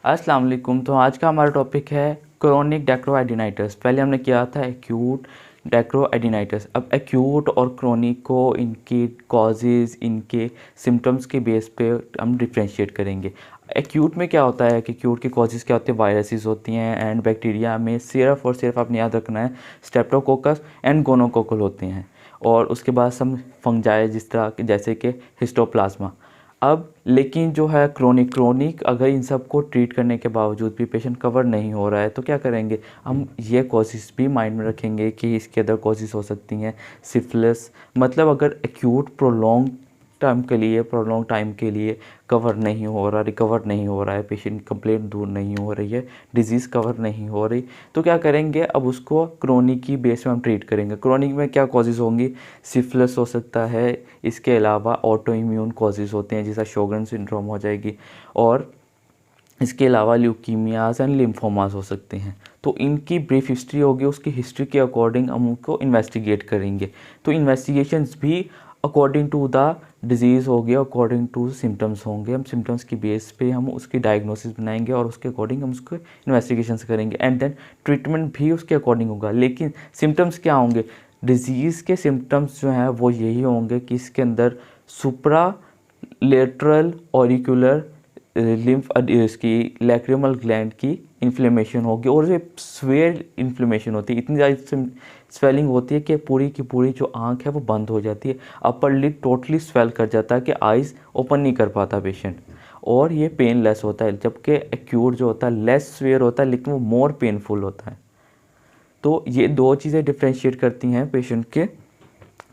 अस्सलाम वालेकुम। तो आज का हमारा टॉपिक है क्रोनिक डैक्रोएडिनाइटिस। पहले हमने किया था एक्यूट डैक्रोएडिनाइटिस। अब एक्यूट और क्रोनिक को इनकी कॉजेज़, इनके सिम्टम्स के बेस पे हम डिफ्रेंशिएट करेंगे। एक्यूट में क्या होता है कि एक्यूट के कॉजेज़ क्या होते हैं? वायरसेस होती हैं एंड बैक्टीरिया में सिर्फ और सिर्फ आपने याद रखना है स्ट्रेप्टोकोकस एंड गोनोकोकल होते हैं। और उसके बाद some फंजाई जिस तरह के जैसे कि हिस्टोप्लाज्मा। अब लेकिन जो है क्रोनिक अगर इन सब को ट्रीट करने के बावजूद भी पेशेंट कवर नहीं हो रहा है तो क्या करेंगे? हम ये कॉजेज़ भी माइंड में रखेंगे कि इसके अंदर कॉजेज़ हो सकती हैं सिफिलिस। मतलब अगर एक्यूट प्रोलॉन्ग टाइम के लिए कवर नहीं हो रहा, रिकवर नहीं हो रहा है, पेशेंट कंप्लेंट दूर नहीं हो रही है, डिजीज़ कवर नहीं हो रही, तो क्या करेंगे? अब उसको क्रोनिक की बेस में हम ट्रीट करेंगे। क्रोनिक में क्या कॉजेज़ होंगी? सिफिलिस हो सकता है, इसके अलावा ऑटो इम्यून कॉजेज़ होते हैं जैसा शोगन सिंड्रोम हो जाएगी, और इसके अलावा ल्यूकीमियाज एंड लिम्फोमास हो सकते हैं। तो इनकी ब्रीफ हिस्ट्री होगी, उसकी हिस्ट्री के अकॉर्डिंग हम उनको इन्वेस्टिगेट करेंगे। तो इन्वेस्टिगेशंस भी अकॉर्डिंग टू द डिजीज़ होगी, अकॉर्डिंग टू सिम्टम्स होंगे। हम सिम्टम्स की बेस पे हम उसकी डायग्नोसिस बनाएंगे और उसके अकॉर्डिंग हम उसको इन्वेस्टिगेशंस करेंगे एंड देन ट्रीटमेंट भी उसके अकॉर्डिंग होगा। लेकिन सिम्टम्स क्या होंगे? डिजीज़ के सिम्टम्स जो हैं वो यही होंगे कि इसके अंदर सुप्रा लेटरल ऑरिकुलर लिम्फ इसकी लैक्रिमल ग्लैंड की इन्फ्लेमेशन होगी, और ये स्वेल इन्फ्लेमेशन होती है, इतनी ज़्यादा स्वेलिंग होती है कि पूरी की पूरी जो आंख है वो बंद हो जाती है, अपर लिड टोटली स्वेल कर जाता है कि आइज़ ओपन नहीं कर पाता पेशेंट, और ये पेनलेस होता है। जबकि एक्यूट जो होता है लेस स्वेयर होता है लेकिन वो मोर पेनफुल होता है। तो ये दो चीज़ें डिफ्रेंशिएट करती हैं पेशेंट के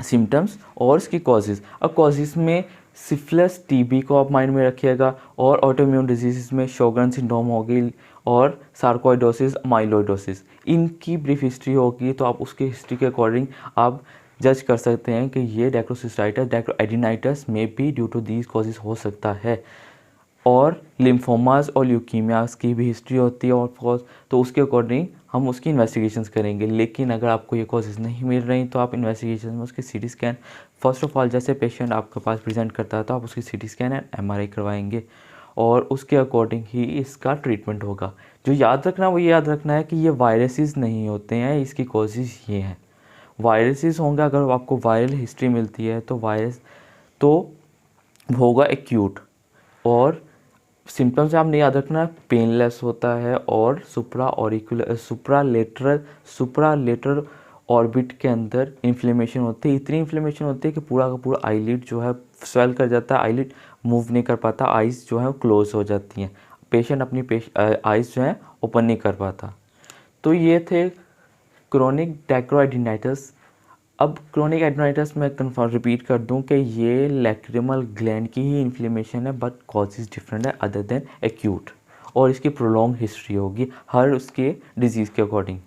सिम्टम्स और इसकी कॉजेज़। अब कॉजेज़ में सिफिलिस, टीबी को आप माइंड में रखिएगा, और ऑटोइम्यून डिजीज़ में शोगन सिंड्रोम होगी और सार्कोइडोसिस, माइलोइडोसिस। इनकी ब्रीफ हिस्ट्री होगी तो आप उसकी हिस्ट्री के अकॉर्डिंग आप जज कर सकते हैं कि ये डैक्रोसिस्टाइटिस, डैक्रोएडिनाइटिस में भी ड्यू टू दीज कॉजेज़ हो सकता है। और लिम्फोमास और ल्यूकीमियास की भी हिस्ट्री होती है ऑफ कोर्स, तो उसके अकॉर्डिंग हम उसकी इन्वेस्टिगेशंस करेंगे। लेकिन अगर आपको ये कॉजेज़ नहीं मिल रही तो आप इन्वेस्टिगेशन में उसकी CT scan, first of all जैसे पेशेंट आपके पास प्रेजेंट करता है तो आप उसकी सीटी स्कैन एंड एमआरआई करवाएंगे, और उसके अकॉर्डिंग ही इसका ट्रीटमेंट होगा। जो याद रखना वो ये याद रखना है कि ये वायरसेस नहीं होते हैं, इसकी कॉजेज़ ये हैं। वायरसेस होंगे, अगर आपको वायरल हिस्ट्री मिलती है तो वायरस तो होगा एक्यूट, और सिम्टम्स आपने याद रखना, पेनलेस होता है और सुप्रा लेटरल ऑर्बिट के अंदर इन्फ्लेमेशन होती है। इतनी इन्फ्लेमेशन होती है कि पूरा का पूरा आईलिड जो है स्वेल कर जाता है, आईलिड मूव नहीं कर पाता, आइज़ जो है क्लोज हो जाती हैं, पेशेंट अपनी आइज़ जो है ओपन नहीं कर पाता। तो ये थे क्रोनिक डैक्रोएडिनाइटिस। अब क्रोनिक एडिनोइटिस में कन्फर्म रिपीट कर दूं कि ये लैक्रिमल ग्लैंड की ही इन्फ्लेमेशन है, बट कॉजेज डिफरेंट है अदर देन एक्यूट, और इसकी प्रोलॉन्ग हिस्ट्री होगी हर उसके डिजीज़ के अकॉर्डिंग।